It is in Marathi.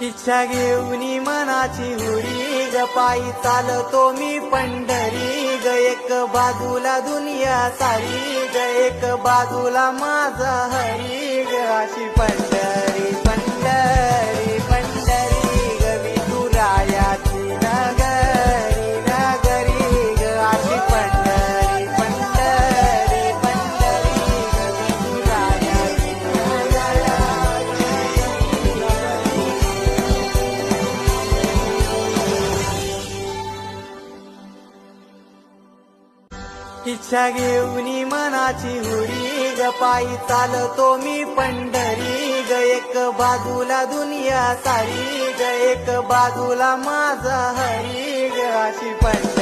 इच्छा घेऊनी मनाची हुरी ग पायी चालतो मी पंढरी ग एक बाजूला दुनिया सारी ग एक बाजूला माझा हरी ग अशी पंढरी पंढरी पंढरी ग विठुरायाची नगरी नगरी ग अशी पंढरी पंढरी पंढरी ग विठुरायाची इच्छा घेऊनी मनाची हुरी ग पायी चालतो मी पंढरी ग एक बाजूला दुनिया सारी ग एक बाजूला माझा हरी ग अशी पंढरी